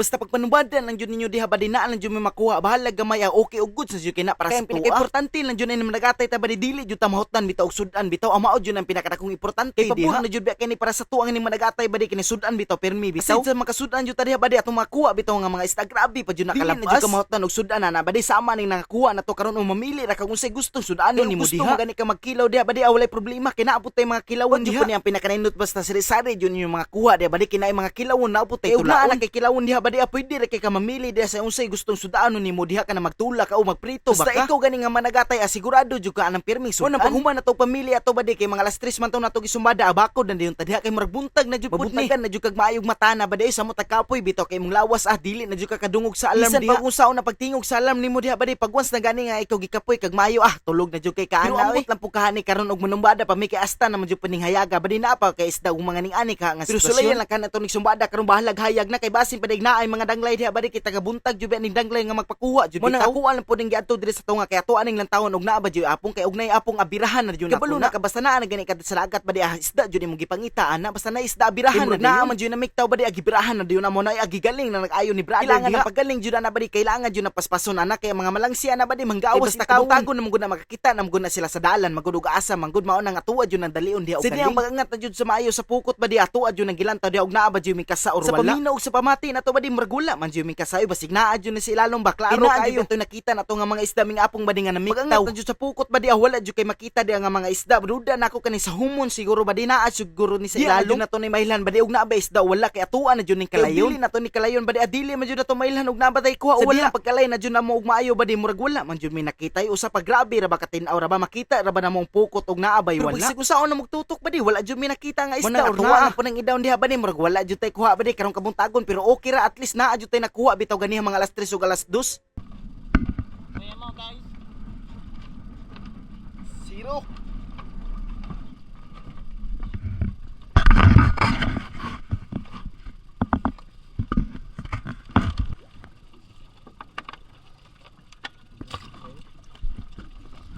basta pagpanumbadan lang jud ninyo diha badi na lang jud may makuha bahala gamay okay ug good sa jud kay na para sa tuwa. Pinaka-importante lang jud ni managatay ta badi dili jud ta mahutan bitaw og sudan bitaw amaod jud ang pinakadakong importante diha. Pabuhat na jud kini para sa tuwa ni managatay badi kini sudan bitaw permi bitaw. Sa makasudan jud ta diha badi atong makuha bitaw nga mga isda grabe pa jud nakalabas. Dili na jud ka mahutan og sudan na badi sama ning nakakuha na to karon mamili ra kag unsay gustong sudanon nimo diha. Gusto gani ka magkilaw diha badi walay problema kinaabot tay mga kilawon jud ni ang pinakanainot basta sari-sari jud yung mga kuha diha badi kinay mga kilawon naabot tay tulaon kay kilawon diha badi pwede ra kay ka mamili diha sa unsay gustong sudanon nimo diha ka na magtula ka o magprito basta ikaw gani nga managatay asigurado jud ka anang pirmi sudan. Unang paghuman nato pamilya ato badi kay mga alas 3 man taw nato gisumbada abako dan diyon tadiha kay murag buntag na jud pud ni na jud kag maayog mata na badi sa mo tagkapoy bitaw kay mong lawas dili na jud ka kadungog sa alarm diha. Bisan pag unsaon na pagtingog sa alarm nimo diha badi pag once na gani nga ikaw gikapoy kag maayo tulog na jud kay kaana. Pero ambot lang pug kahani karon og manumbada pa mi kay asta na man jud paning hayaga badi na pa kay isda ug mga ning ani ka nga sitwasyon. Pero sulayan lang kana to ning sumbada karon bahalag hayag na kay basin padig naay mga danglay diha badi kay tagabuntag jud ning danglay nga magpakuha jud bitaw. Kuha lang pud ning giadto diri sa tunga kay ato aning lang taon og naa ba jud apong kay og nay apong abirahan na jud na. Kabalo na ka basta naa na gani kad sa lagat badi isda jud imong gipangita ana basta na isda abirahan na man jud na miktaw badi agibirahan na diyon na mo na agigaling na nag-ayo ni brother. Kailangan na pagaling jud na badi kailangan jud na paspason ana kay mga malangsiya na badi manggawas basta kabutagon na mong na makakita na mong na sila sa dalan magud og asa manggod mao nang atuwa jud nang dalion diha og kaling. Sini ang magangat na jud sa maayo sa pukot badi atuwa jud nang gilantaw diha og naa ba jud mi kasa or wala. Sa paminaw sa pamati nato badi margula man jud mi kasayo basig naa jud ni si ilalong baklaro kayo. Ito nakita nato nga mga isda ming apong badi nga namiktaw. Magangat na jud sa pukot badi wala jud kay makita diha nga mga isda. Bruda nako kani sa humon siguro badi naa siguro ni sa ilalong nato ni mailhan badi og naa ba isda wala kay atuwa na jud ning kalayon. Dili nato ni kalayon badi adili man jud nato mailhan og naa ba tay kuha wala pagkalay na jud na mo og maayo badi murag wala man jud mi nakita usa pa grabe ra ba katin-aw ra ba makita ra ba namong pukot og naa bay wala. Pero kung na magtutok badi wala jud mi nakita nga isda or naa po nang idaw diha badi murag wala jud tay kuha badi karong kabuntagon pero okay ra at least naa jud tay nakuha bitaw ganiha mga alas 3 ug alas 2. Kaya mo guys. 0